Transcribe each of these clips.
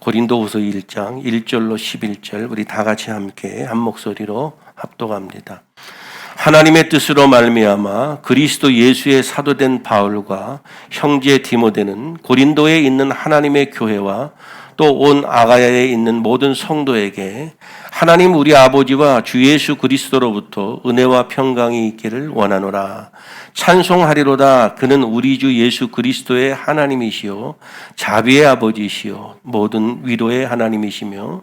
고린도후서 1장 1절로 11절 우리 다 같이 함께 한 목소리로 합독합니다. 하나님의 뜻으로 말미암아 그리스도 예수의 사도된 바울과 형제 디모데는 고린도에 있는 하나님의 교회와 또 온 아가야에 있는 모든 성도에게 하나님 우리 아버지와 주 예수 그리스도로부터 은혜와 평강이 있기를 원하노라. 찬송하리로다. 그는 우리 주 예수 그리스도의 하나님이시요 자비의 아버지시요 모든 위로의 하나님이시며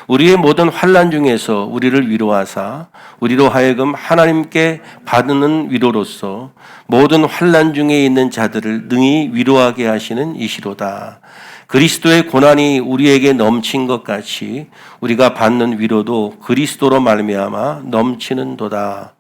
우리의 모든 환난 중에서 우리를 위로하사 우리로 하여금 하나님께 받는 위로로서 모든 환난 중에 있는 자들을 능히 위로하게 하시는 이시로다. 그리스도의 고난이 우리에게 넘친 것 같이 우리가 받는 위로도 그리스도로 말미암아 넘치는도다.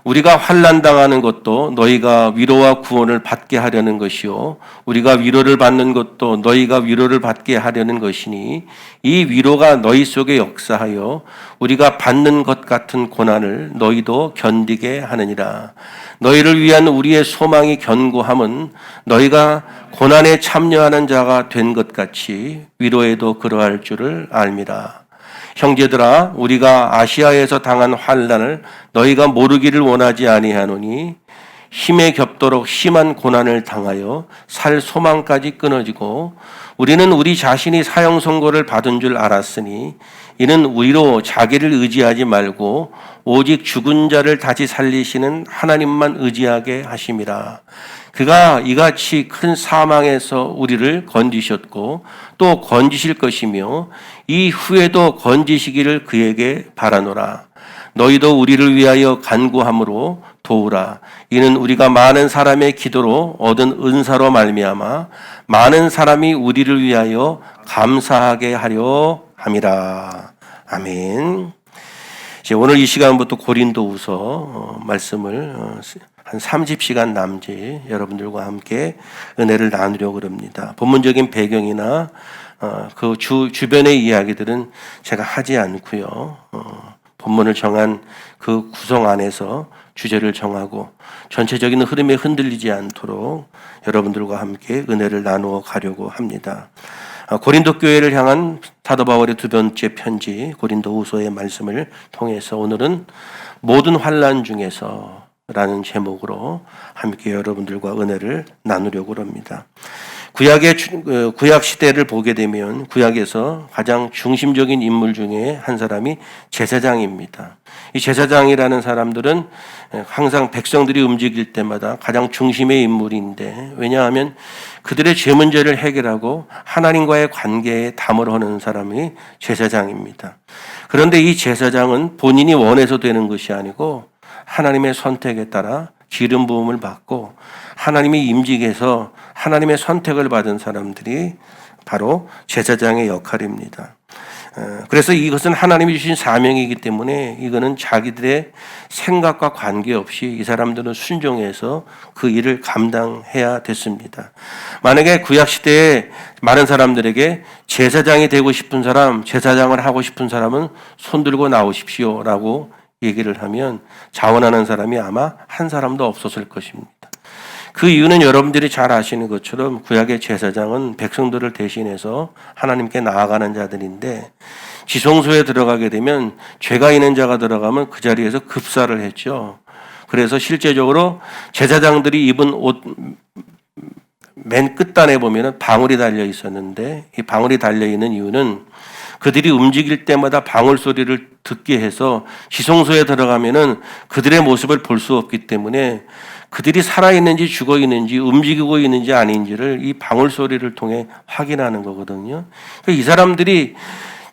우리가 환난 당하는 것도 너희가 위로와 구원을 받게 하려는 것이요 우리가 위로를 받는 것도 너희가 위로를 받게 하려는 것이니 이 위로가 너희 속에 역사하여 우리가 받는 것 같은 고난을 너희도 견디게 하느니라. 너희를 위한 우리의 소망이 견고함은 너희가 고난에 참여하는 자가 된 것 같이 위로에도 그러할 줄을 알미라. 형제들아, 우리가 아시아에서 당한 환난을 너희가 모르기를 원하지 아니하노니 힘에 겹도록 심한 고난을 당하여 살 소망까지 끊어지고 우리는 우리 자신이 사형 선고를 받은 줄 알았으니 이는 우리로 자기를 의지하지 말고 오직 죽은 자를 다시 살리시는 하나님만 의지하게 하심이라. 그가 이같이 큰 사망에서 우리를 건지셨고 또 건지실 것이며 이 후에도 건지시기를 그에게 바라노라. 너희도 우리를 위하여 간구함으로 도우라. 이는 우리가 많은 사람의 기도로 얻은 은사로 말미암아 많은 사람이 우리를 위하여 감사하게 하려 함이라. 아멘. 이제 오늘 이 시간부터 고린도후서 말씀을 한 30시간 남짓 여러분들과 함께 은혜를 나누려고 합니다. 본문적인 배경이나 그 주변의 이야기들은 제가 하지 않고요. 본문을 정한 그 구성 안에서 주제를 정하고 전체적인 흐름에 흔들리지 않도록 여러분들과 함께 은혜를 나누어 가려고 합니다. 고린도 교회를 향한 사도 바울의 두 번째 편지 고린도후서의 말씀을 통해서 오늘은 모든 환난 중에서 라는 제목으로 함께 여러분들과 은혜를 나누려고 합니다. 구약 시대를 보게 되면 구약에서 가장 중심적인 인물 중에 한 사람이 제사장입니다. 이 제사장이라는 사람들은 항상 백성들이 움직일 때마다 가장 중심의 인물인데 왜냐하면 그들의 죄 문제를 해결하고 하나님과의 관계에 담을 하는 사람이 제사장입니다. 그런데 이 제사장은 본인이 원해서 되는 것이 아니고 하나님의 선택에 따라 기름 부음을 받고 하나님이 임직해서 하나님의 선택을 받은 사람들이 바로 제사장의 역할입니다. 그래서 이것은 하나님이 주신 사명이기 때문에 이거는 자기들의 생각과 관계없이 이 사람들은 순종해서 그 일을 감당해야 됐습니다. 만약에 구약시대에 많은 사람들에게 제사장이 되고 싶은 사람, 제사장을 하고 싶은 사람은 손 들고 나오십시오 라고 얘기를 하면 자원하는 사람이 아마 한 사람도 없었을 것입니다. 그 이유는 여러분들이 잘 아시는 것처럼 구약의 제사장은 백성들을 대신해서 하나님께 나아가는 자들인데 지성소에 들어가게 되면 죄가 있는 자가 들어가면 그 자리에서 급사를 했죠. 그래서 실제적으로 제사장들이 입은 옷 맨 끝단에 보면 방울이 달려 있었는데 이 방울이 달려 있는 이유는 그들이 움직일 때마다 방울 소리를 듣게 해서 지성소에 들어가면은 그들의 모습을 볼 수 없기 때문에 그들이 살아있는지 죽어있는지 움직이고 있는지 아닌지를 이 방울 소리를 통해 확인하는 거거든요. 이 사람들이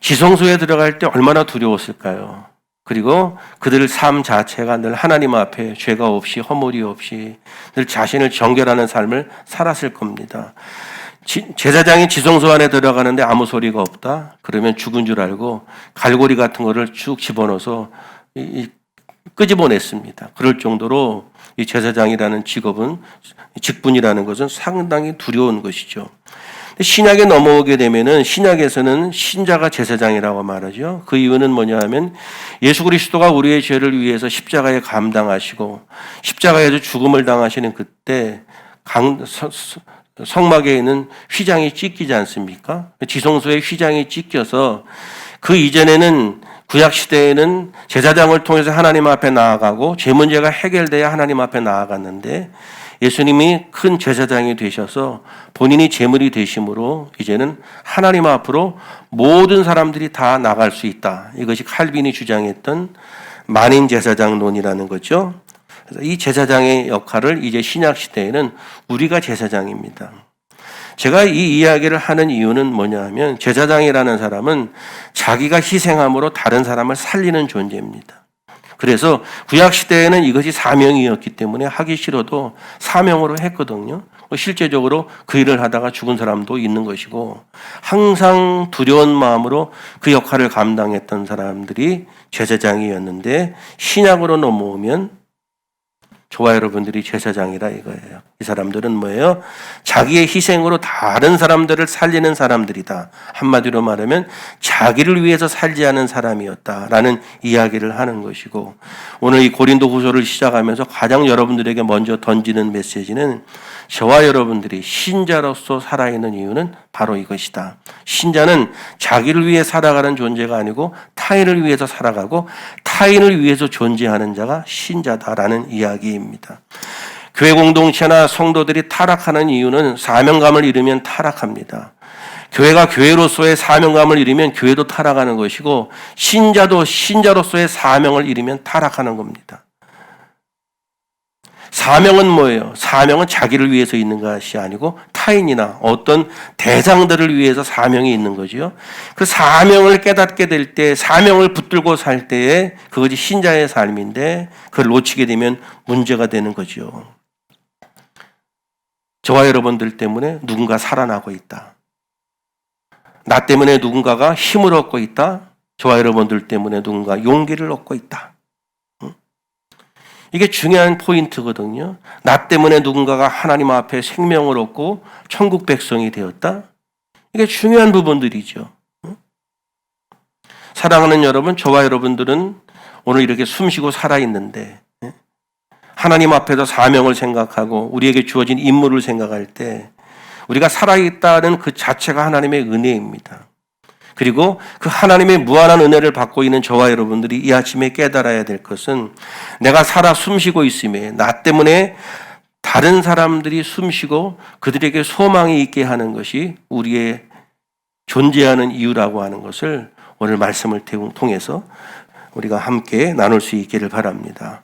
지성소에 들어갈 때 얼마나 두려웠을까요? 그리고 그들 삶 자체가 늘 하나님 앞에 죄가 없이 허물이 없이 늘 자신을 정결하는 삶을 살았을 겁니다. 제사장이 지성소 안에 들어가는데 아무 소리가 없다? 그러면 죽은 줄 알고 갈고리 같은 거를 쭉 집어넣어서 끄집어냈습니다. 그럴 정도로 이 제사장이라는 직분이라는 것은 상당히 두려운 것이죠. 신약에 넘어오게 되면은 신약에서는 신자가 제사장이라고 말하죠. 그 이유는 뭐냐 하면 예수 그리스도가 우리의 죄를 위해서 십자가에 감당하시고 십자가에서 죽음을 당하시는 그때 성막에 있는 휘장이 찢기지 않습니까? 지성소에 휘장이 찢겨서 그 이전에는 구약 시대에는 제사장을 통해서 하나님 앞에 나아가고 죄 문제가 해결돼야 하나님 앞에 나아갔는데 예수님이 큰 제사장이 되셔서 본인이 제물이 되심으로 이제는 하나님 앞으로 모든 사람들이 다 나갈 수 있다. 이것이 칼빈이 주장했던 만인 제사장론이라는 거죠. 그래서 이 제사장의 역할을 이제 신약 시대에는 우리가 제사장입니다. 제가 이 이야기를 하는 이유는 뭐냐 하면 제사장이라는 사람은 자기가 희생함으로 다른 사람을 살리는 존재입니다. 그래서 구약 시대에는 이것이 사명이었기 때문에 하기 싫어도 사명으로 했거든요. 실제적으로 그 일을 하다가 죽은 사람도 있는 것이고 항상 두려운 마음으로 그 역할을 감당했던 사람들이 제사장이었는데 신약으로 넘어오면 저와 여러분들이 제사장이라 이거예요. 이 사람들은 뭐예요? 자기의 희생으로 다른 사람들을 살리는 사람들이다. 한마디로 말하면 자기를 위해서 살지 않은 사람이었다라는 이야기를 하는 것이고 오늘 이 고린도후서를 시작하면서 가장 여러분들에게 먼저 던지는 메시지는 저와 여러분들이 신자로서 살아있는 이유는 바로 이것이다. 신자는 자기를 위해 살아가는 존재가 아니고 타인을 위해서 살아가고 타인을 위해서 존재하는 자가 신자다라는 이야기입니다. 교회 공동체나 성도들이 타락하는 이유는 사명감을 잃으면 타락합니다. 교회가 교회로서의 사명감을 잃으면 교회도 타락하는 것이고 신자도 신자로서의 사명을 잃으면 타락하는 겁니다. 사명은 뭐예요? 사명은 자기를 위해서 있는 것이 아니고 타인이나 어떤 대상들을 위해서 사명이 있는 거죠. 그 사명을 깨닫게 될 때, 사명을 붙들고 살 때에 그것이 신자의 삶인데 그걸 놓치게 되면 문제가 되는 거죠. 저와 여러분들 때문에 누군가 살아나고 있다. 나 때문에 누군가가 힘을 얻고 있다. 저와 여러분들 때문에 누군가 용기를 얻고 있다. 이게 중요한 포인트거든요. 나 때문에 누군가가 하나님 앞에 생명을 얻고 천국 백성이 되었다. 이게 중요한 부분들이죠. 사랑하는 여러분, 저와 여러분들은 오늘 이렇게 숨쉬고 살아있는데 하나님 앞에서 사명을 생각하고 우리에게 주어진 임무를 생각할 때 우리가 살아있다는 그 자체가 하나님의 은혜입니다. 그리고 그 하나님의 무한한 은혜를 받고 있는 저와 여러분들이 이 아침에 깨달아야 될 것은 내가 살아 숨쉬고 있음에 나 때문에 다른 사람들이 숨쉬고 그들에게 소망이 있게 하는 것이 우리의 존재하는 이유라고 하는 것을 오늘 말씀을 통해서 우리가 함께 나눌 수 있기를 바랍니다.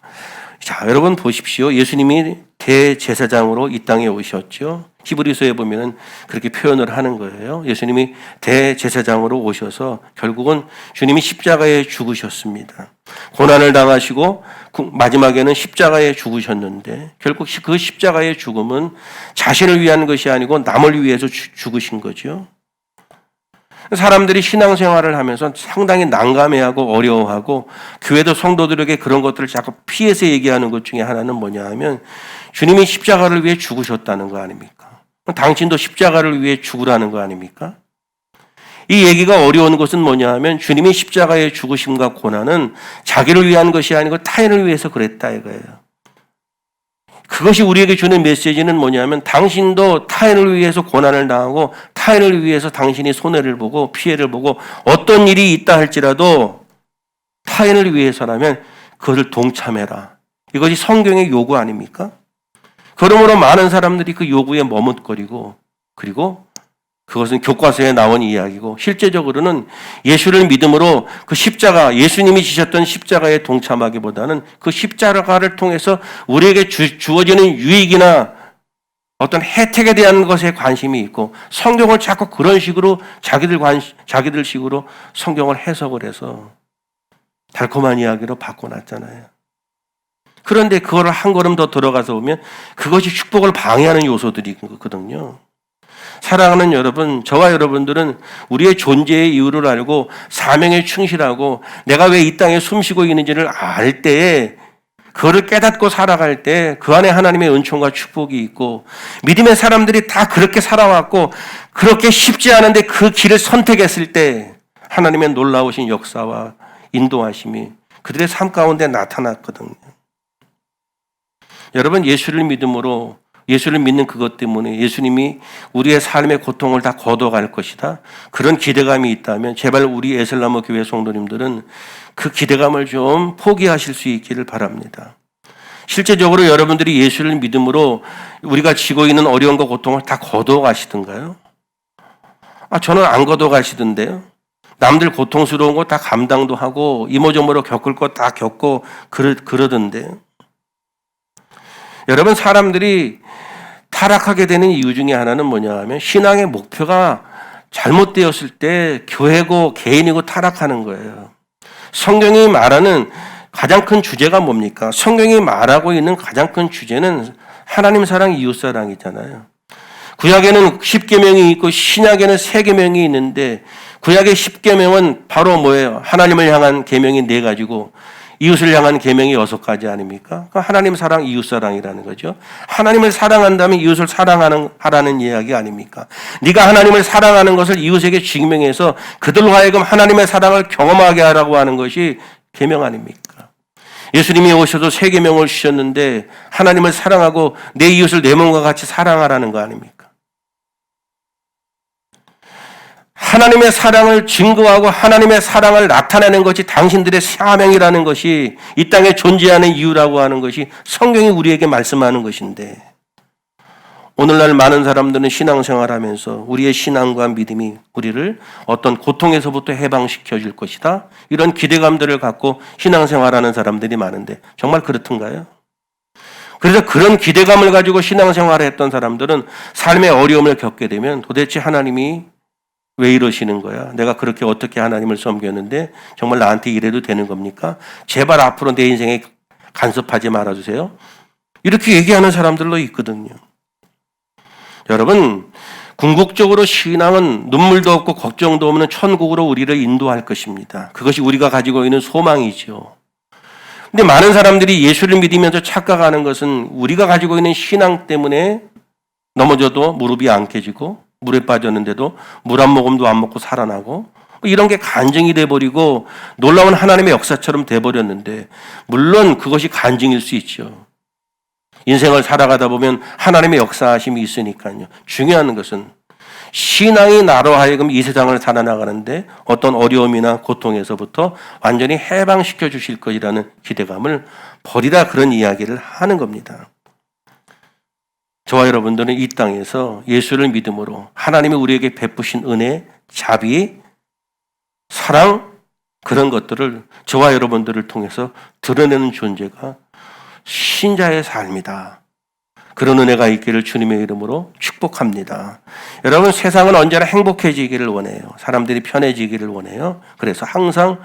자, 여러분 보십시오. 예수님이 대제사장으로 이 땅에 오셨죠. 히브리서에 보면은 그렇게 표현을 하는 거예요. 예수님이 대제사장으로 오셔서 결국은 주님이 십자가에 죽으셨습니다. 고난을 당하시고 마지막에는 십자가에 죽으셨는데 결국 그 십자가의 죽음은 자신을 위한 것이 아니고 남을 위해서 죽으신 거죠. 사람들이 신앙생활을 하면서 상당히 난감해하고 어려워하고 교회도 성도들에게 그런 것들을 자꾸 피해서 얘기하는 것 중에 하나는 뭐냐 하면 주님이 십자가를 위해 죽으셨다는 거 아닙니까? 당신도 십자가를 위해 죽으라는 거 아닙니까? 이 얘기가 어려운 것은 뭐냐 하면 주님이 십자가의 죽으심과 고난은 자기를 위한 것이 아니고 타인을 위해서 그랬다 이거예요. 그것이 우리에게 주는 메시지는 뭐냐면 당신도 타인을 위해서 고난을 당하고 타인을 위해서 당신이 손해를 보고 피해를 보고 어떤 일이 있다 할지라도 타인을 위해서라면 그것을 동참해라. 이것이 성경의 요구 아닙니까? 그러므로 많은 사람들이 그 요구에 머뭇거리고 그리고 그것은 교과서에 나온 이야기고 실제적으로는 예수를 믿음으로 그 십자가, 예수님이 지셨던 십자가에 동참하기보다는 그 십자가를 통해서 우리에게 주어지는 유익이나 어떤 혜택에 대한 것에 관심이 있고 성경을 자꾸 그런 식으로 자기들 식으로 성경을 해석을 해서 달콤한 이야기로 바꿔놨잖아요. 그런데 그거를 한 걸음 더 들어가서 보면 그것이 축복을 방해하는 요소들이거든요. 사랑하는 여러분, 저와 여러분들은 우리의 존재의 이유를 알고 사명에 충실하고 내가 왜 이 땅에 숨쉬고 있는지를 알 때에 그거를 깨닫고 살아갈 때 그 안에 하나님의 은총과 축복이 있고 믿음의 사람들이 다 그렇게 살아왔고 그렇게 쉽지 않은데 그 길을 선택했을 때 하나님의 놀라우신 역사와 인도하심이 그들의 삶 가운데 나타났거든요. 여러분 예수를 믿음으로 예수를 믿는 그것 때문에 예수님이 우리의 삶의 고통을 다 걷어갈 것이다. 그런 기대감이 있다면 제발 우리 에슬라모 교회 성도님들은 그 기대감을 좀 포기하실 수 있기를 바랍니다. 실제적으로 여러분들이 예수를 믿음으로 우리가 지고 있는 어려움과 고통을 다 걷어가시던가요? 저는 안 걷어가시던데요. 남들 고통스러운 거 다 감당도 하고 이모저모로 겪을 거 다 겪고 그러던데요. 여러분, 사람들이 타락하게 되는 이유 중에 하나는 뭐냐 하면 신앙의 목표가 잘못되었을 때 교회고 개인이고 타락하는 거예요. 성경이 말하는 가장 큰 주제가 뭡니까? 성경이 말하고 있는 가장 큰 주제는 하나님 사랑, 이웃 사랑이잖아요. 구약에는 10계명이 있고 신약에는 3계명이 있는데 구약의 10계명은 바로 뭐예요? 하나님을 향한 계명이 4가지고 이웃을 향한 계명이 6가지 아닙니까? 하나님 사랑, 이웃 사랑이라는 거죠. 하나님을 사랑한다면 이웃을 하라는 이야기 아닙니까? 네가 하나님을 사랑하는 것을 이웃에게 증명해서 그들로 하여금 하나님의 사랑을 경험하게 하라고 하는 것이 계명 아닙니까? 예수님이 오셔서 3계명을 주셨는데 하나님을 사랑하고 내 이웃을 내 몸과 같이 사랑하라는 거 아닙니까? 하나님의 사랑을 증거하고 하나님의 사랑을 나타내는 것이 당신들의 사명이라는 것이 이 땅에 존재하는 이유라고 하는 것이 성경이 우리에게 말씀하는 것인데 오늘날 많은 사람들은 신앙생활하면서 우리의 신앙과 믿음이 우리를 어떤 고통에서부터 해방시켜 줄 것이다. 이런 기대감들을 갖고 신앙생활하는 사람들이 많은데 정말 그렇던가요? 그래서 그런 기대감을 가지고 신앙생활을 했던 사람들은 삶의 어려움을 겪게 되면 도대체 하나님이 왜 이러시는 거야? 내가 그렇게 어떻게 하나님을 섬겼는데 정말 나한테 이래도 되는 겁니까? 제발 앞으로 내 인생에 간섭하지 말아주세요. 이렇게 얘기하는 사람들도 있거든요. 여러분, 궁극적으로 신앙은 눈물도 없고 걱정도 없는 천국으로 우리를 인도할 것입니다. 그것이 우리가 가지고 있는 소망이죠. 근데 많은 사람들이 예수를 믿으면서 착각하는 것은 우리가 가지고 있는 신앙 때문에 넘어져도 무릎이 안 깨지고 물에 빠졌는데도 물 한 모금도 안 먹고 살아나고 이런 게 간증이 돼버리고 놀라운 하나님의 역사처럼 돼버렸는데 물론 그것이 간증일 수 있죠. 인생을 살아가다 보면 하나님의 역사하심이 있으니까요. 중요한 것은 신앙이 나로 하여금 이 세상을 살아나가는데 어떤 어려움이나 고통에서부터 완전히 해방시켜 주실 것이라는 기대감을 버리라 그런 이야기를 하는 겁니다. 저와 여러분들은 이 땅에서 예수를 믿음으로 하나님이 우리에게 베푸신 은혜, 자비, 사랑 그런 것들을 저와 여러분들을 통해서 드러내는 존재가 신자의 삶이다. 그런 은혜가 있기를 주님의 이름으로 축복합니다. 여러분, 세상은 언제나 행복해지기를 원해요. 사람들이 편해지기를 원해요. 그래서 항상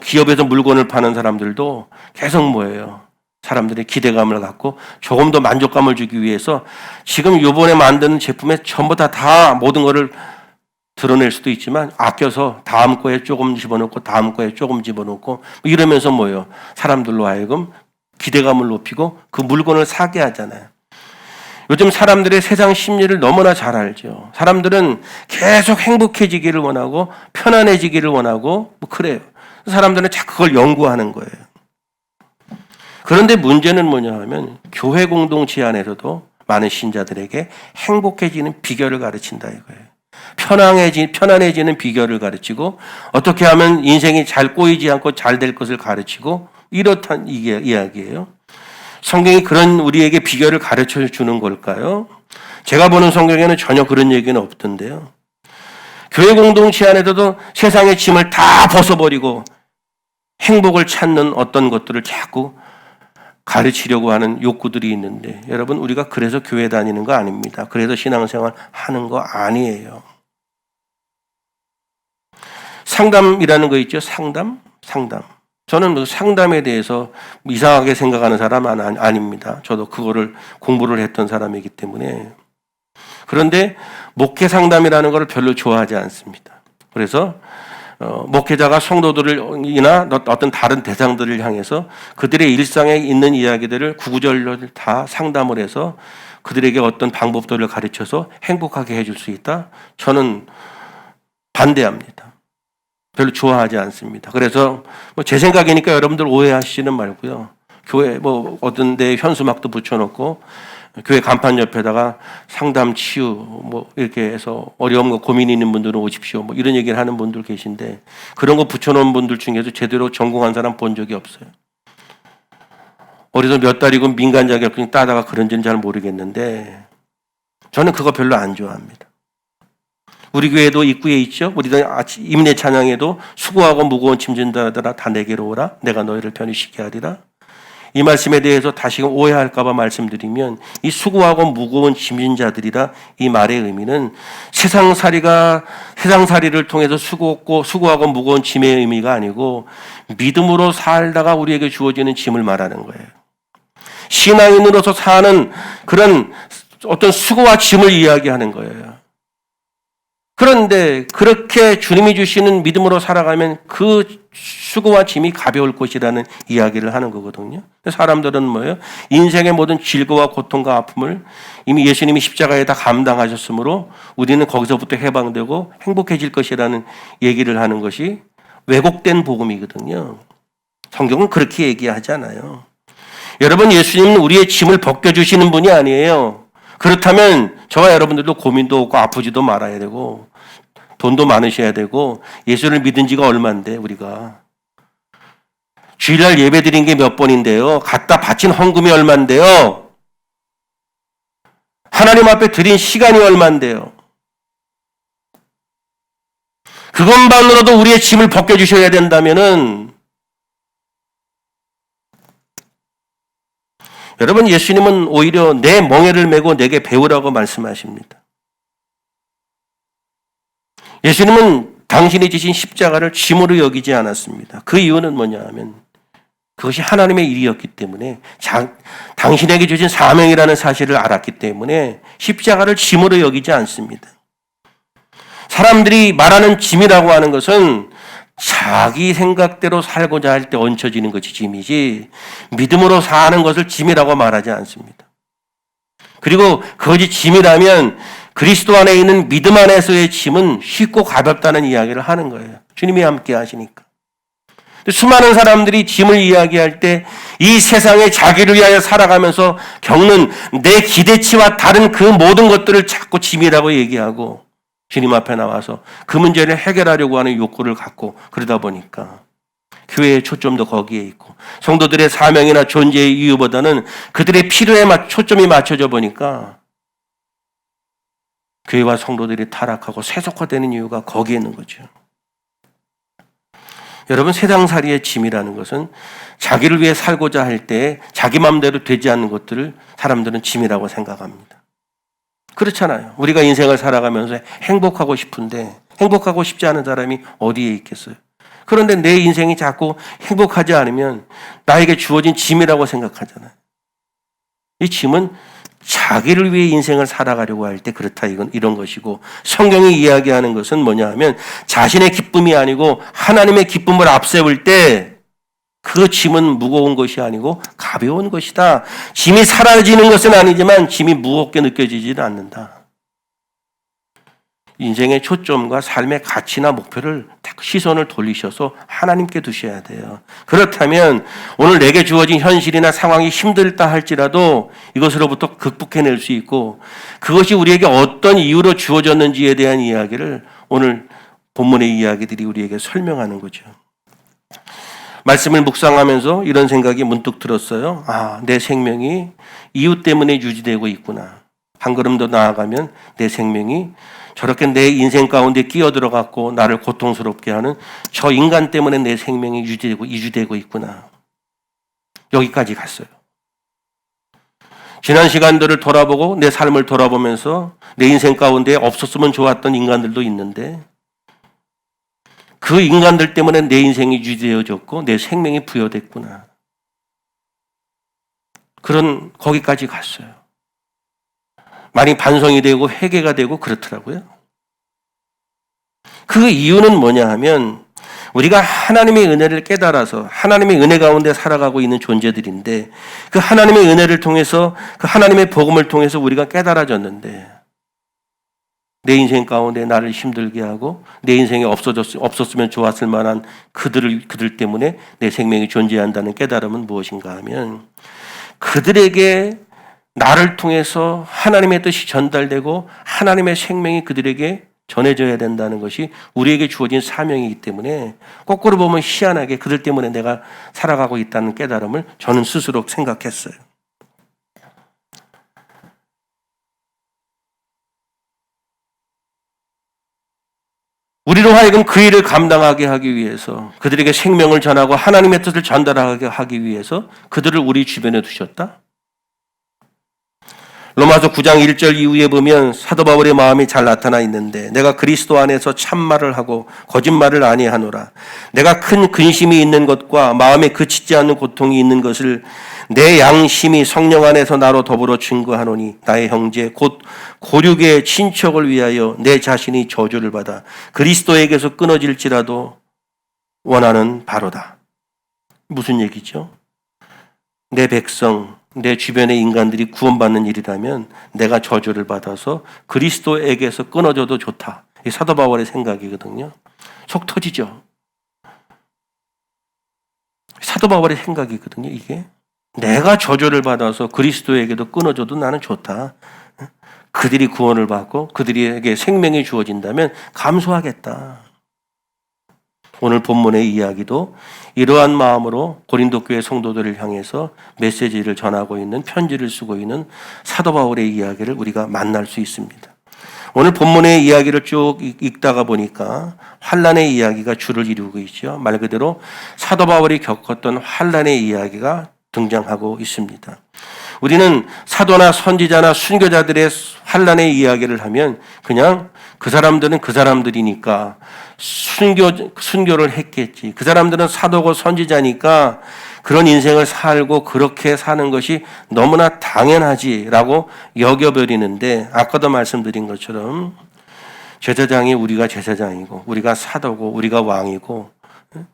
기업에서 물건을 파는 사람들도 계속 뭐예요? 사람들이 기대감을 갖고 조금 더 만족감을 주기 위해서 지금 이번에 만드는 제품에 전부 다 모든 것을 드러낼 수도 있지만 아껴서 다음 거에 조금 집어넣고 다음 거에 조금 집어넣고 이러면서 뭐예요? 사람들로 하여금 기대감을 높이고 그 물건을 사게 하잖아요. 요즘 사람들의 세상 심리를 너무나 잘 알죠. 사람들은 계속 행복해지기를 원하고 편안해지기를 원하고 그래요. 사람들은 자꾸 그걸 연구하는 거예요. 그런데 문제는 뭐냐 하면 교회 공동체 안에서도 많은 신자들에게 행복해지는 비결을 가르친다 이거예요. 편안해지는 비결을 가르치고 어떻게 하면 인생이 잘 꼬이지 않고 잘 될 것을 가르치고 이렇단 이야기예요. 성경이 그런 우리에게 비결을 가르쳐 주는 걸까요? 제가 보는 성경에는 전혀 그런 얘기는 없던데요. 교회 공동체 안에서도 세상의 짐을 다 벗어버리고 행복을 찾는 어떤 것들을 자꾸 가르치려고 하는 욕구들이 있는데 여러분, 우리가 그래서 교회 다니는 거 아닙니다. 그래서 신앙생활 하는 거 아니에요. 상담이라는 거 있죠. 상담. 저는 상담에 대해서 이상하게 생각하는 사람은 아닙니다. 저도 그거를 공부를 했던 사람이기 때문에. 그런데 목회 상담이라는 걸 별로 좋아하지 않습니다. 그래서 목회자가 성도들이나 어떤 다른 대상들을 향해서 그들의 일상에 있는 이야기들을 구구절절 다 상담을 해서 그들에게 어떤 방법들을 가르쳐서 행복하게 해줄 수 있다? 저는 반대합니다. 별로 좋아하지 않습니다. 그래서 제 생각이니까 여러분들 오해하시지는 말고요. 교회 어떤 데 현수막도 붙여놓고 교회 간판 옆에다가 상담 치유 뭐 이렇게 해서 어려운 거 고민 있는 분들은 오십시오 뭐 이런 얘기를 하는 분들 계신데 그런 거 붙여놓은 분들 중에서 제대로 전공한 사람 본 적이 없어요. 어디서 몇 달이고 민간 자격증 따다가 그런지는 잘 모르겠는데 저는 그거 별로 안 좋아합니다. 우리 교회도 입구에 있죠. 우리도 임내 찬양에도 수고하고 무거운 짐진 자들아 다 내게로 오라 내가 너희를 편히 하리라. 이 말씀에 대해서 다시금 오해할까 봐 말씀드리면 이 수고하고 무거운 짐진 자들이라 이 말의 의미는 세상살이를 통해서 수고하고 무거운 짐의 의미가 아니고 믿음으로 살다가 우리에게 주어지는 짐을 말하는 거예요. 신앙인으로서 사는 그런 어떤 수고와 짐을 이야기하는 거예요. 그런데 그렇게 주님이 주시는 믿음으로 살아가면 그 수고와 짐이 가벼울 것이라는 이야기를 하는 거거든요. 사람들은 뭐예요? 인생의 모든 질거와 고통과 아픔을 이미 예수님이 십자가에 다 감당하셨으므로 우리는 거기서부터 해방되고 행복해질 것이라는 얘기를 하는 것이 왜곡된 복음이거든요. 성경은 그렇게 얘기하지 않아요. 여러분, 예수님은 우리의 짐을 벗겨주시는 분이 아니에요. 그렇다면 저와 여러분들도 고민도 없고 아프지도 말아야 되고 돈도 많으셔야 되고 예수를 믿은 지가 얼만데 우리가 주일날 예배 드린 게 몇 번인데요. 갖다 바친 헌금이 얼만데요. 하나님 앞에 드린 시간이 얼만데요. 그것만으로도 우리의 짐을 벗겨주셔야 된다면은 여러분, 예수님은 오히려 내 멍에를 메고 내게 배우라고 말씀하십니다. 예수님은 당신이 지신 십자가를 짐으로 여기지 않았습니다. 그 이유는 뭐냐 하면 그것이 하나님의 일이었기 때문에 당신에게 주신 사명이라는 사실을 알았기 때문에 십자가를 짐으로 여기지 않습니다. 사람들이 말하는 짐이라고 하는 것은 자기 생각대로 살고자 할 때 얹혀지는 것이 짐이지 믿음으로 사는 것을 짐이라고 말하지 않습니다. 그리고 그것이 짐이라면 그리스도 안에 있는 믿음 안에서의 짐은 쉽고 가볍다는 이야기를 하는 거예요. 주님이 함께 하시니까. 수많은 사람들이 짐을 이야기할 때 이 세상에 자기를 위하여 살아가면서 겪는 내 기대치와 다른 그 모든 것들을 자꾸 짐이라고 얘기하고 주님 앞에 나와서 그 문제를 해결하려고 하는 욕구를 갖고 그러다 보니까 교회의 초점도 거기에 있고 성도들의 사명이나 존재의 이유보다는 그들의 필요에 초점이 맞춰져 보니까 교회와 성도들이 타락하고 세속화되는 이유가 거기에 있는 거죠. 여러분, 세상살이의 짐이라는 것은 자기를 위해 살고자 할 때 자기 마음대로 되지 않는 것들을 사람들은 짐이라고 생각합니다. 그렇잖아요. 우리가 인생을 살아가면서 행복하고 싶은데 행복하고 싶지 않은 사람이 어디에 있겠어요? 그런데 내 인생이 자꾸 행복하지 않으면 나에게 주어진 짐이라고 생각하잖아요. 이 짐은 자기를 위해 인생을 살아가려고 할 때 그렇다 이런 것이고 성경이 이야기하는 것은 뭐냐 하면 자신의 기쁨이 아니고 하나님의 기쁨을 앞세울 때 그 짐은 무거운 것이 아니고 가벼운 것이다. 짐이 사라지는 것은 아니지만 짐이 무겁게 느껴지지는 않는다. 인생의 초점과 삶의 가치나 목표를 시선을 돌리셔서 하나님께 두셔야 돼요. 그렇다면 오늘 내게 주어진 현실이나 상황이 힘들다 할지라도 이것으로부터 극복해낼 수 있고 그것이 우리에게 어떤 이유로 주어졌는지에 대한 이야기를 오늘 본문의 이야기들이 우리에게 설명하는 거죠. 말씀을 묵상하면서 이런 생각이 문득 들었어요. 내 생명이 이유 때문에 유지되고 있구나. 한 걸음 더 나아가면 내 생명이 저렇게 내 인생 가운데 끼어들어갔고 나를 고통스럽게 하는 저 인간 때문에 내 생명이 유지되고 있구나. 여기까지 갔어요. 지난 시간들을 돌아보고 내 삶을 돌아보면서 내 인생 가운데 없었으면 좋았던 인간들도 있는데 그 인간들 때문에 내 인생이 유지되어졌고 내 생명이 부여됐구나. 거기까지 갔어요. 많이 반성이 되고 회개가 되고 그렇더라고요. 그 이유는 뭐냐 하면 우리가 하나님의 은혜를 깨달아서 하나님의 은혜 가운데 살아가고 있는 존재들인데 그 하나님의 은혜를 통해서 그 하나님의 복음을 통해서 우리가 깨달아졌는데 내 인생 가운데 나를 힘들게 하고 내 인생에 없었으면 좋았을 만한 그들 때문에 내 생명이 존재한다는 깨달음은 무엇인가 하면 그들에게 나를 통해서 하나님의 뜻이 전달되고 하나님의 생명이 그들에게 전해져야 된다는 것이 우리에게 주어진 사명이기 때문에 거꾸로 보면 희한하게 그들 때문에 내가 살아가고 있다는 깨달음을 저는 스스로 생각했어요. 우리로 하여금 그 일을 감당하게 하기 위해서, 그들에게 생명을 전하고 하나님의 뜻을 전달하게 하기 위해서 그들을 우리 주변에 두셨다? 로마서 9장 1절 이후에 보면 사도 바울의 마음이 잘 나타나 있는데, 내가 그리스도 안에서 참말을 하고 거짓말을 아니하노라. 내가 큰 근심이 있는 것과 마음에 그치지 않는 고통이 있는 것을 내 양심이 성령 안에서 나로 더불어 증거하노니, 나의 형제 곧 고륙의 친척을 위하여 내 자신이 저주를 받아 그리스도에게서 끊어질지라도 원하는 바로다. 무슨 얘기죠? 내 백성, 내 주변의 인간들이 구원받는 일이라면 내가 저주를 받아서 그리스도에게서 끊어져도 좋다. 이 사도 바울의 생각이거든요. 속 터지죠. 사도 바울의 생각이거든요, 이게. 내가 저주를 받아서 그리스도에게도 끊어져도 나는 좋다. 그들이 구원을 받고 그들에게 생명이 주어진다면 감수하겠다. 오늘 본문의 이야기도 이러한 마음으로 고린도 교회 성도들을 향해서 메시지를 전하고 있는, 편지를 쓰고 있는 사도 바울의 이야기를 우리가 만날 수 있습니다. 오늘 본문의 이야기를 쭉 읽다가 보니까 환난의 이야기가 주를 이루고 있죠. 말 그대로 사도 바울이 겪었던 환난의 이야기가 등장하고 있습니다. 우리는 사도나 선지자나 순교자들의 환난의 이야기를 하면 그냥 그 사람들은 그 사람들이니까 순교를 했겠지. 그 사람들은 사도고 선지자니까 그런 인생을 살고 그렇게 사는 것이 너무나 당연하지라고 여겨버리는데, 아까도 말씀드린 것처럼 제사장이 우리가 제사장이고 우리가 사도고 우리가 왕이고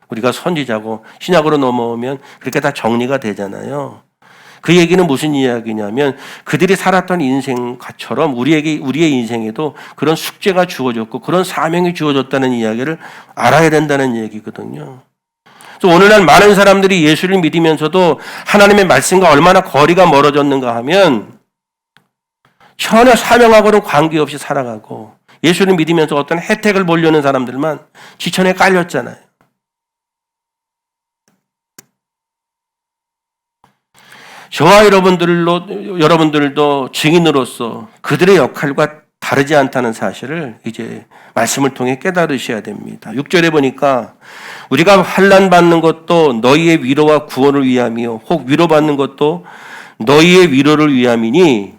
우리가 선지자고 신약으로 넘어오면 그렇게 다 정리가 되잖아요. 그 얘기는 무슨 이야기냐면 그들이 살았던 인생처럼 우리의 인생에도 그런 숙제가 주어졌고 그런 사명이 주어졌다는 이야기를 알아야 된다는 얘기거든요. 그래서 오늘날 많은 사람들이 예수를 믿으면서도 하나님의 말씀과 얼마나 거리가 멀어졌는가 하면 전혀 사명하고는 관계없이 살아가고 예수를 믿으면서 어떤 혜택을 보려는 사람들만 지천에 깔렸잖아요. 저와 여러분들도 증인으로서 그들의 역할과 다르지 않다는 사실을 이제 말씀을 통해 깨달으셔야 됩니다. 6절에 보니까 우리가 환난 받는 것도 너희의 위로와 구원을 위함이요 혹 위로받는 것도 너희의 위로를 위함이니,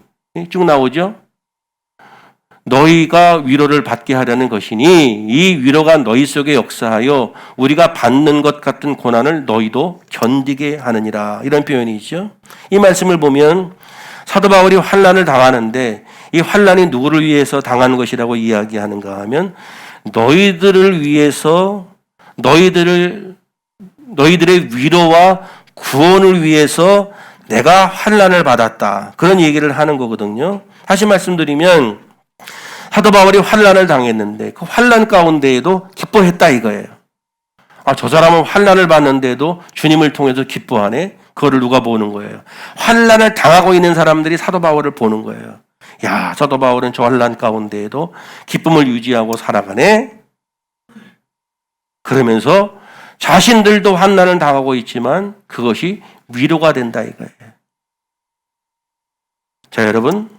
쭉 나오죠. 너희가 위로를 받게 하려는 것이니 이 위로가 너희 속에 역사하여 우리가 받는 것 같은 고난을 너희도 견디게 하느니라. 이런 표현이죠. 이 말씀을 보면 사도 바울이 환난을 당하는데 이 환난이 누구를 위해서 당하는 것이라고 이야기하는가 하면 너희들을 위해서, 너희들의 위로와 구원을 위해서 내가 환난을 받았다. 그런 얘기를 하는 거거든요. 다시 말씀드리면 사도 바울이 환난을 당했는데 그 환난 가운데에도 기뻐했다 이거예요. 저 사람은 환난을 받는데도 주님을 통해서 기뻐하네. 그거를 누가 보는 거예요? 환난을 당하고 있는 사람들이 사도 바울을 보는 거예요. 야, 사도 바울은 저 환난 가운데에도 기쁨을 유지하고 살아가네. 그러면서 자신들도 환난을 당하고 있지만 그것이 위로가 된다 이거예요. 자, 여러분,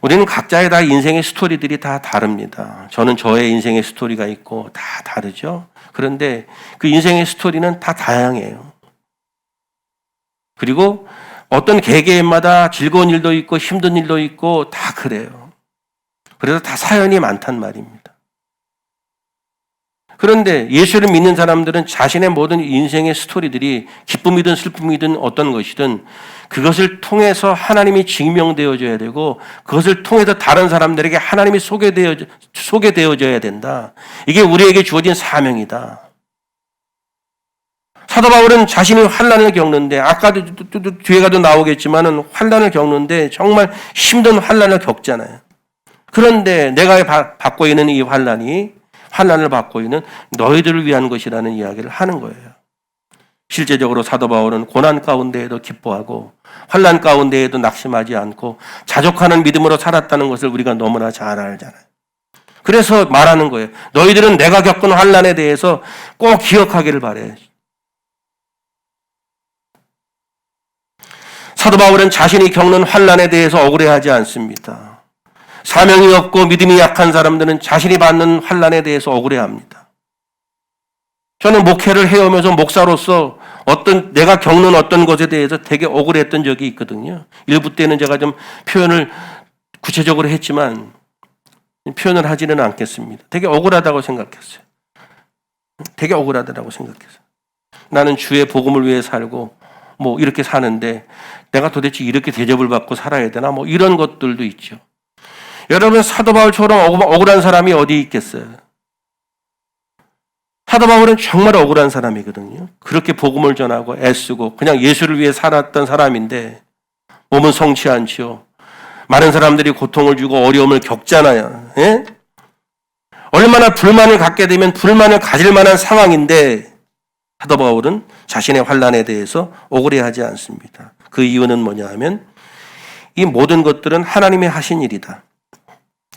우리는 각자의 다 인생의 스토리들이 다 다릅니다. 저는 저의 인생의 스토리가 있고 다 다르죠. 그런데 그 인생의 스토리는 다 다양해요. 그리고 어떤 개개인마다 즐거운 일도 있고 힘든 일도 있고 다 그래요. 그래서 다 사연이 많단 말입니다. 그런데 예수를 믿는 사람들은 자신의 모든 인생의 스토리들이 기쁨이든 슬픔이든 어떤 것이든 그것을 통해서 하나님이 증명되어져야 되고 그것을 통해서 다른 사람들에게 하나님이 소개되어져야 된다. 이게 우리에게 주어진 사명이다. 사도 바울은 자신이 환난을 겪는데, 아까도 뒤에 가도 나오겠지만은 환난을 겪는데 정말 힘든 환난을 겪잖아요. 그런데 내가 받고 있는 이 환난을 받고 있는 너희들을 위한 것이라는 이야기를 하는 거예요. 실제적으로 사도 바울은 고난 가운데에도 기뻐하고 환난 가운데에도 낙심하지 않고 자족하는 믿음으로 살았다는 것을 우리가 너무나 잘 알잖아요. 그래서 말하는 거예요. 너희들은 내가 겪은 환난에 대해서 꼭 기억하기를 바래. 사도 바울은 자신이 겪는 환난에 대해서 억울해하지 않습니다. 사명이 없고 믿음이 약한 사람들은 자신이 받는 환난에 대해서 억울해합니다. 저는 목회를 해오면서 목사로서 내가 겪는 어떤 것에 대해서 되게 억울했던 적이 있거든요. 일부 때는 제가 좀 표현을 구체적으로 했지만 표현을 하지는 않겠습니다. 되게 억울하다고 생각했어요. 되게 억울하다고 생각했어요. 나는 주의 복음을 위해 살고 이렇게 사는데 내가 도대체 이렇게 대접을 받고 살아야 되나 이런 것들도 있죠. 여러분 사도 바울처럼 억울한 사람이 어디 있겠어요? 사도 바울은 정말 억울한 사람이거든요. 그렇게 복음을 전하고 애쓰고 그냥 예수를 위해 살았던 사람인데 몸은 성치 않지요. 많은 사람들이 고통을 주고 어려움을 겪잖아요. 예? 얼마나 불만을 갖게 되면 불만을 가질 만한 상황인데 사도 바울은 자신의 환난에 대해서 억울해하지 않습니다. 그 이유는 뭐냐 하면 이 모든 것들은 하나님의 하신 일이다.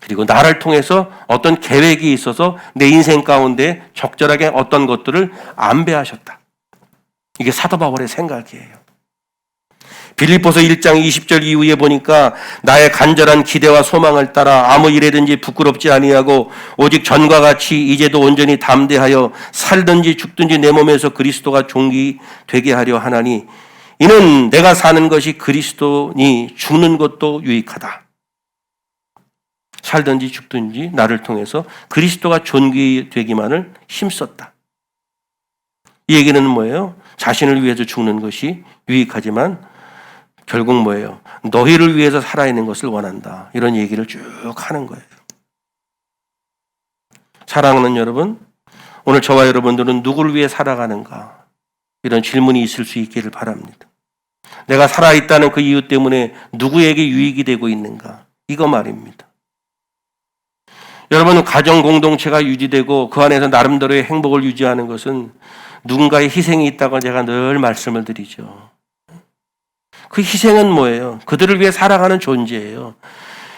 그리고 나를 통해서 어떤 계획이 있어서 내 인생 가운데 적절하게 어떤 것들을 안배하셨다. 이게 사도 바울의 생각이에요. 빌립보서 1장 20절 이후에 보니까 나의 간절한 기대와 소망을 따라 아무 일에든지 부끄럽지 아니하고 오직 전과 같이 이제도 온전히 담대하여 살든지 죽든지 내 몸에서 그리스도가 존귀되게 하려 하나니 이는 내가 사는 것이 그리스도니 죽는 것도 유익하다. 살든지 죽든지 나를 통해서 그리스도가 존귀되기만을 힘썼다. 이 얘기는 뭐예요? 자신을 위해서 죽는 것이 유익하지만 결국 뭐예요? 너희를 위해서 살아있는 것을 원한다. 이런 얘기를 쭉 하는 거예요. 사랑하는 여러분, 오늘 저와 여러분들은 누구를 위해 살아가는가? 이런 질문이 있을 수 있기를 바랍니다. 내가 살아있다는 그 이유 때문에 누구에게 유익이 되고 있는가? 이거 말입니다. 여러분, 가정 공동체가 유지되고 그 안에서 나름대로의 행복을 유지하는 것은 누군가의 희생이 있다고 제가 늘 말씀을 드리죠. 그 희생은 뭐예요? 그들을 위해 살아가는 존재예요.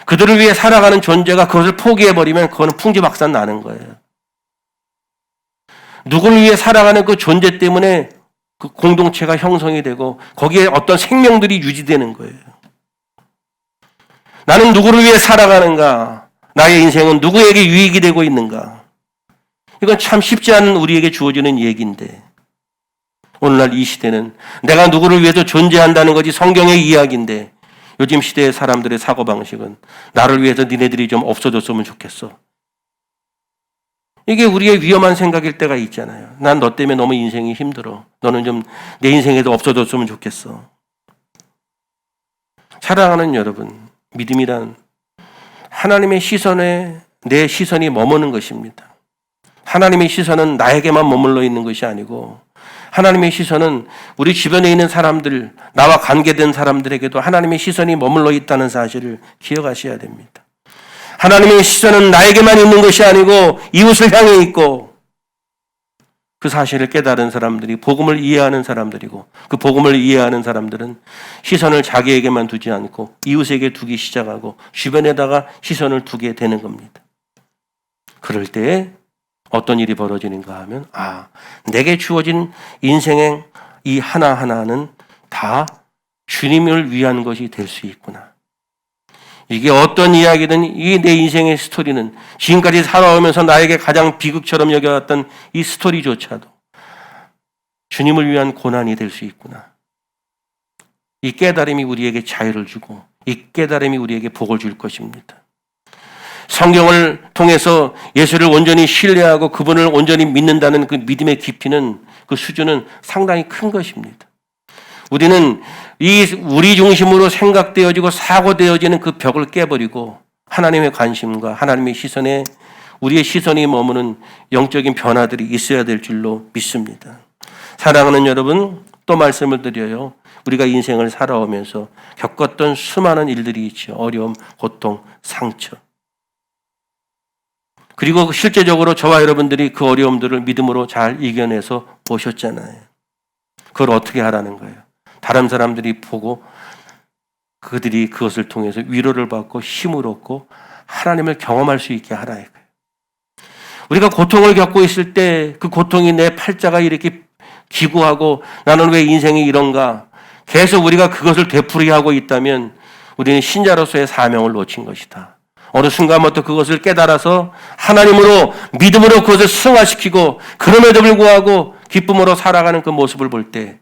그들을 위해 살아가는 존재가 그것을 포기해버리면 그거는 풍지박산 나는 거예요. 누구를 위해 살아가는 그 존재 때문에 그 공동체가 형성이 되고 거기에 어떤 생명들이 유지되는 거예요. 나는 누구를 위해 살아가는가? 나의 인생은 누구에게 유익이 되고 있는가? 이건 참 쉽지 않은 우리에게 주어지는 얘기인데 오늘날 이 시대는 내가 누구를 위해서 존재한다는 것이 성경의 이야기인데 요즘 시대의 사람들의 사고방식은 나를 위해서 니네들이 좀 없어졌으면 좋겠어. 이게 우리의 위험한 생각일 때가 있잖아요. 난 너 때문에 너무 인생이 힘들어. 너는 좀 내 인생에도 없어졌으면 좋겠어. 사랑하는 여러분, 믿음이란 하나님의 시선에 내 시선이 머무는 것입니다. 하나님의 시선은 나에게만 머물러 있는 것이 아니고 하나님의 시선은 우리 주변에 있는 사람들, 나와 관계된 사람들에게도 하나님의 시선이 머물러 있다는 사실을 기억하셔야 됩니다. 하나님의 시선은 나에게만 있는 것이 아니고 이웃을 향해 있고 그 사실을 깨달은 사람들이 복음을 이해하는 사람들이고 그 복음을 이해하는 사람들은 시선을 자기에게만 두지 않고 이웃에게 두기 시작하고 주변에다가 시선을 두게 되는 겁니다. 그럴 때에 어떤 일이 벌어지는가 하면 내게 주어진 인생의 이 하나하나는 다 주님을 위한 것이 될 수 있구나. 이게 어떤 이야기든 이 내 인생의 스토리는 지금까지 살아오면서 나에게 가장 비극처럼 여겨왔던 이 스토리조차도 주님을 위한 고난이 될 수 있구나. 이 깨달음이 우리에게 자유를 주고 이 깨달음이 우리에게 복을 줄 것입니다. 성경을 통해서 예수를 온전히 신뢰하고 그분을 온전히 믿는다는 그 믿음의 깊이는 그 수준은 상당히 큰 것입니다. 우리는 우리 중심으로 생각되어지고 사고되어지는 그 벽을 깨버리고 하나님의 관심과 하나님의 시선에 우리의 시선이 머무는 영적인 변화들이 있어야 될 줄로 믿습니다. 사랑하는 여러분, 또 말씀을 드려요. 우리가 인생을 살아오면서 겪었던 수많은 일들이 있죠. 어려움, 고통, 상처. 그리고 실제적으로 저와 여러분들이 그 어려움들을 믿음으로 잘 이겨내서 보셨잖아요. 그걸 어떻게 하라는 거예요? 다른 사람들이 보고 그들이 그것을 통해서 위로를 받고 힘을 얻고 하나님을 경험할 수 있게 하라 이거예요. 우리가 고통을 겪고 있을 때 그 고통이 내 팔자가 이렇게 기구하고 나는 왜 인생이 이런가 계속 우리가 그것을 되풀이하고 있다면 우리는 신자로서의 사명을 놓친 것이다. 어느 순간부터 그것을 깨달아서 하나님으로 믿음으로 그것을 승화시키고 그럼에도 불구하고 기쁨으로 살아가는 그 모습을 볼 때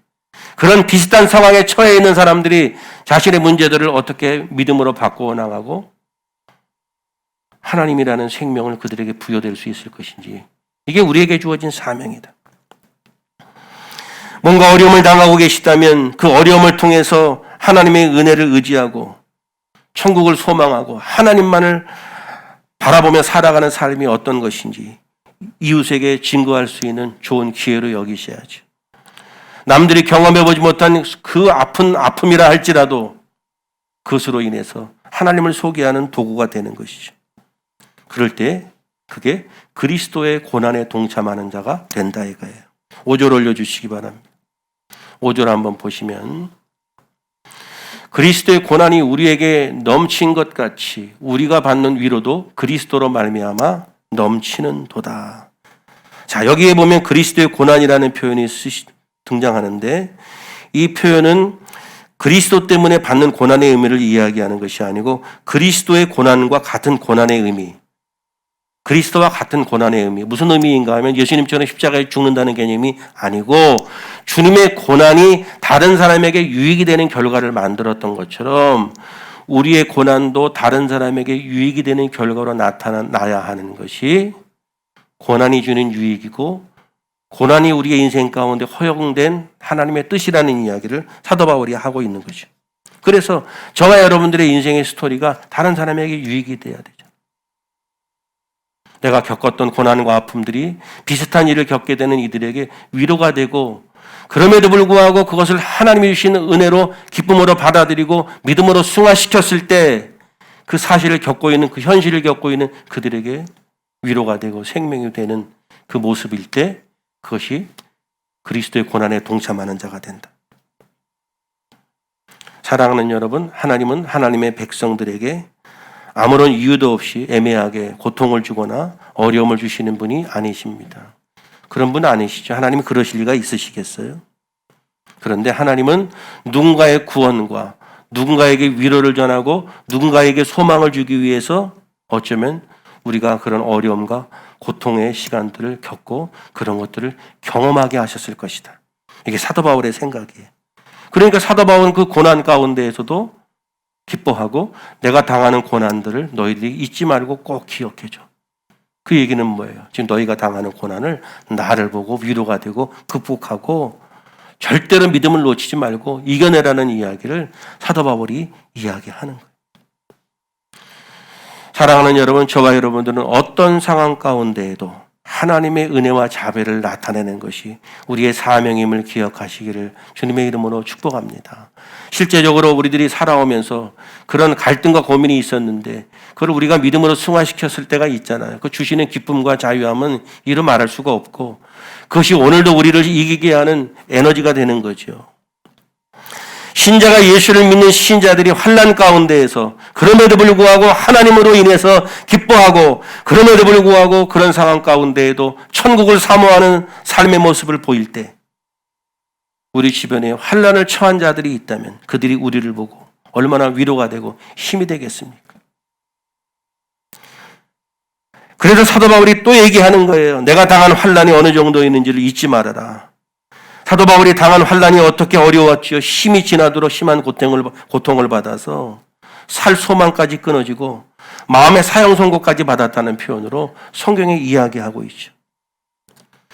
그런 비슷한 상황에 처해 있는 사람들이 자신의 문제들을 어떻게 믿음으로 바꾸어 나가고 하나님이라는 생명을 그들에게 부여될 수 있을 것인지 이게 우리에게 주어진 사명이다. 뭔가 어려움을 당하고 계시다면 그 어려움을 통해서 하나님의 은혜를 의지하고 천국을 소망하고 하나님만을 바라보며 살아가는 삶이 어떤 것인지 이웃에게 증거할 수 있는 좋은 기회로 여기셔야죠. 남들이 경험해보지 못한 그 아픔이라 할지라도 그것으로 인해서 하나님을 소개하는 도구가 되는 것이죠. 그럴 때 그게 그리스도의 고난에 동참하는 자가 된다 이거예요. 5절 올려주시기 바랍니다. 5절 한번 보시면 그리스도의 고난이 우리에게 넘친 것 같이 우리가 받는 위로도 그리스도로 말미암아 넘치는 도다. 자, 여기에 보면 그리스도의 고난이라는 표현이 등장하는데 이 표현은 그리스도 때문에 받는 고난의 의미를 이야기하는 것이 아니고 그리스도의 고난과 같은 고난의 의미, 그리스도와 같은 고난의 의미, 무슨 의미인가 하면 예수님처럼 십자가에 죽는다는 개념이 아니고 주님의 고난이 다른 사람에게 유익이 되는 결과를 만들었던 것처럼 우리의 고난도 다른 사람에게 유익이 되는 결과로 나타나야 하는 것이 고난이 주는 유익이고 고난이 우리의 인생 가운데 허용된 하나님의 뜻이라는 이야기를 사도 바울이 하고 있는 거죠. 그래서 저와 여러분들의 인생의 스토리가 다른 사람에게 유익이 돼야 되죠. 내가 겪었던 고난과 아픔들이 비슷한 일을 겪게 되는 이들에게 위로가 되고 그럼에도 불구하고 그것을 하나님이 주시는 은혜로 기쁨으로 받아들이고 믿음으로 승화시켰을 때 그 사실을 겪고 있는 그 현실을 겪고 있는 그들에게 위로가 되고 생명이 되는 그 모습일 때 그것이 그리스도의 고난에 동참하는 자가 된다. 사랑하는 여러분, 하나님은 하나님의 백성들에게 아무런 이유도 없이 애매하게 고통을 주거나 어려움을 주시는 분이 아니십니다. 그런 분 아니시죠? 하나님이 그러실 리가 있으시겠어요? 그런데 하나님은 누군가의 구원과 누군가에게 위로를 전하고 누군가에게 소망을 주기 위해서 어쩌면 우리가 그런 어려움과 고통의 시간들을 겪고 그런 것들을 경험하게 하셨을 것이다. 이게 사도 바울의 생각이에요. 그러니까 사도 바울은 그 고난 가운데에서도 기뻐하고 내가 당하는 고난들을 너희들이 잊지 말고 꼭 기억해줘. 그 얘기는 뭐예요? 지금 너희가 당하는 고난을 나를 보고 위로가 되고 극복하고 절대로 믿음을 놓치지 말고 이겨내라는 이야기를 사도 바울이 이야기하는 거예요. 사랑하는 여러분, 저와 여러분들은 어떤 상황 가운데에도 하나님의 은혜와 자비를 나타내는 것이 우리의 사명임을 기억하시기를 주님의 이름으로 축복합니다. 실제적으로 우리들이 살아오면서 그런 갈등과 고민이 있었는데 그걸 우리가 믿음으로 승화시켰을 때가 있잖아요. 그 주시는 기쁨과 자유함은 이루 말할 수가 없고 그것이 오늘도 우리를 이기게 하는 에너지가 되는 거죠. 신자가 예수를 믿는 신자들이 환난 가운데에서 그럼에도 불구하고 하나님으로 인해서 기뻐하고 그럼에도 불구하고 그런 상황 가운데에도 천국을 사모하는 삶의 모습을 보일 때 우리 주변에 환난을 처한 자들이 있다면 그들이 우리를 보고 얼마나 위로가 되고 힘이 되겠습니까? 그래서 사도 바울이 또 얘기하는 거예요. 내가 당한 환난이 어느 정도 있는지를 잊지 말아라. 사도 바울이 당한 환난이 어떻게 어려웠지요. 힘이 지나도록 심한 고통을 받아서 살 소망까지 끊어지고 마음의 사형 선고까지 받았다는 표현으로 성경에 이야기하고 있죠.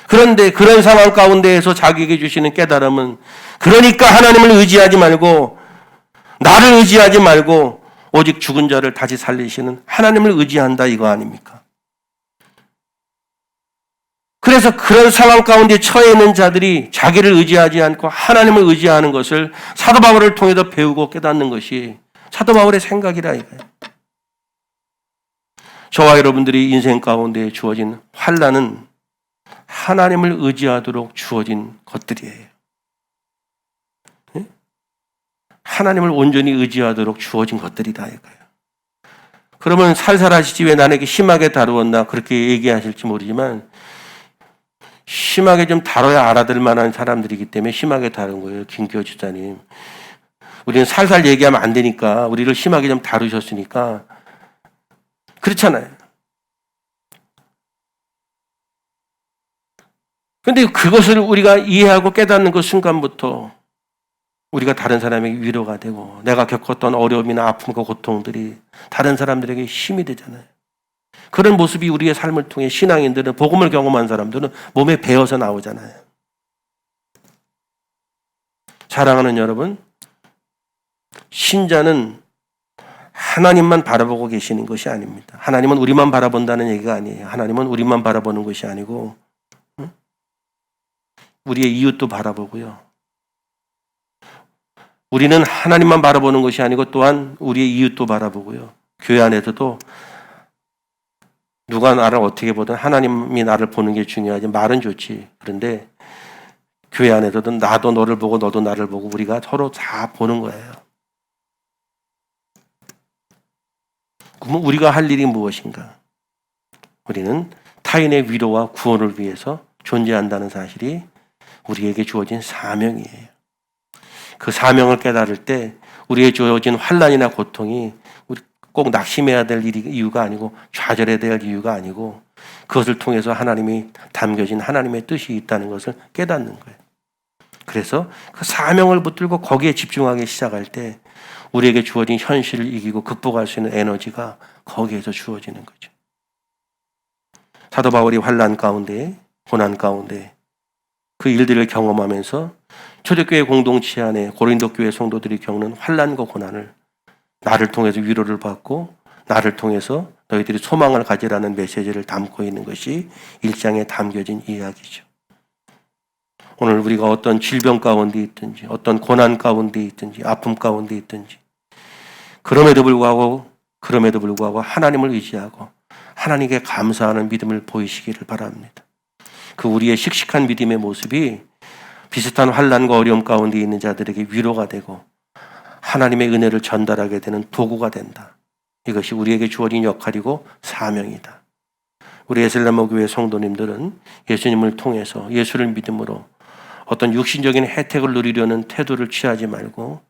그런데 그런 상황 가운데에서 자기에게 주시는 깨달음은 그러니까 하나님을 의지하지 말고 나를 의지하지 말고 오직 죽은 자를 다시 살리시는 하나님을 의지한다 이거 아닙니까? 그래서 그런 상황 가운데 처해 있는 자들이 자기를 의지하지 않고 하나님을 의지하는 것을 사도 바울을 통해서 배우고 깨닫는 것이 사도 바울의 생각이라 이거예요. 저와 여러분들이 인생 가운데 주어진 환난은 하나님을 의지하도록 주어진 것들이에요. 하나님을 온전히 의지하도록 주어진 것들이다 이거예요. 그러면 살살하시지 왜 나에게 심하게 다루었나 그렇게 얘기하실지 모르지만 심하게 좀 다뤄야 알아들 만한 사람들이기 때문에 심하게 다룬 거예요. 김기호 집사님. 우리는 살살 얘기하면 안 되니까 우리를 심하게 좀 다루셨으니까 그렇잖아요. 근데 그것을 우리가 이해하고 깨닫는 그 순간부터 우리가 다른 사람에게 위로가 되고 내가 겪었던 어려움이나 아픔과 고통들이 다른 사람들에게 힘이 되잖아요. 그런 모습이 우리의 삶을 통해 신앙인들은 복음을 경험한 사람들은 몸에 배어서 나오잖아요. 사랑하는 여러분, 신자는 하나님만 바라보고 계시는 것이 아닙니다. 하나님은 우리만 바라본다는 얘기가 아니에요. 하나님은 우리만 바라보는 것이 아니고 우리의 이웃도 바라보고요. 우리는 하나님만 바라보는 것이 아니고 또한 우리의 이웃도 바라보고요. 교회 안에서도 누가 나를 어떻게 보든 하나님이 나를 보는 게 중요하지. 말은 좋지. 그런데 교회 안에서도 나도 너를 보고 너도 나를 보고 우리가 서로 다 보는 거예요. 그러면 우리가 할 일이 무엇인가? 우리는 타인의 위로와 구원을 위해서 존재한다는 사실이 우리에게 주어진 사명이에요. 그 사명을 깨달을 때 우리에게 주어진 환난이나 고통이 우리 꼭 낙심해야 될 이유가 아니고 좌절해야 될 이유가 아니고 그것을 통해서 하나님이 담겨진 하나님의 뜻이 있다는 것을 깨닫는 거예요. 그래서 그 사명을 붙들고 거기에 집중하기 시작할 때 우리에게 주어진 현실을 이기고 극복할 수 있는 에너지가 거기에서 주어지는 거죠. 사도 바울이 환난 가운데, 고난 가운데 그 일들을 경험하면서 초대교회 공동체 안에 고린도 교회 성도들이 겪는 환난과 고난을 나를 통해서 위로를 받고 나를 통해서 너희들이 소망을 가지라는 메시지를 담고 있는 것이 1장에 담겨진 이야기죠. 오늘 우리가 어떤 질병 가운데 있든지 어떤 고난 가운데 있든지 아픔 가운데 있든지 그럼에도 불구하고 하나님을 의지하고 하나님께 감사하는 믿음을 보이시기를 바랍니다. 그 우리의 씩씩한 믿음의 모습이 비슷한 환난과 어려움 가운데 있는 자들에게 위로가 되고 하나님의 은혜를 전달하게 되는 도구가 된다. 이것이 우리에게 주어진 역할이고 사명이다. 우리 에슬라모 교회 성도님들은 예수님을 통해서 예수를 믿음으로 어떤 육신적인 혜택을 누리려는 태도를 취하지 말고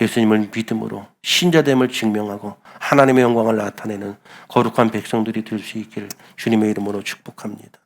예수님을 믿음으로 신자됨을 증명하고 하나님의 영광을 나타내는 거룩한 백성들이 될 수 있기를 주님의 이름으로 축복합니다.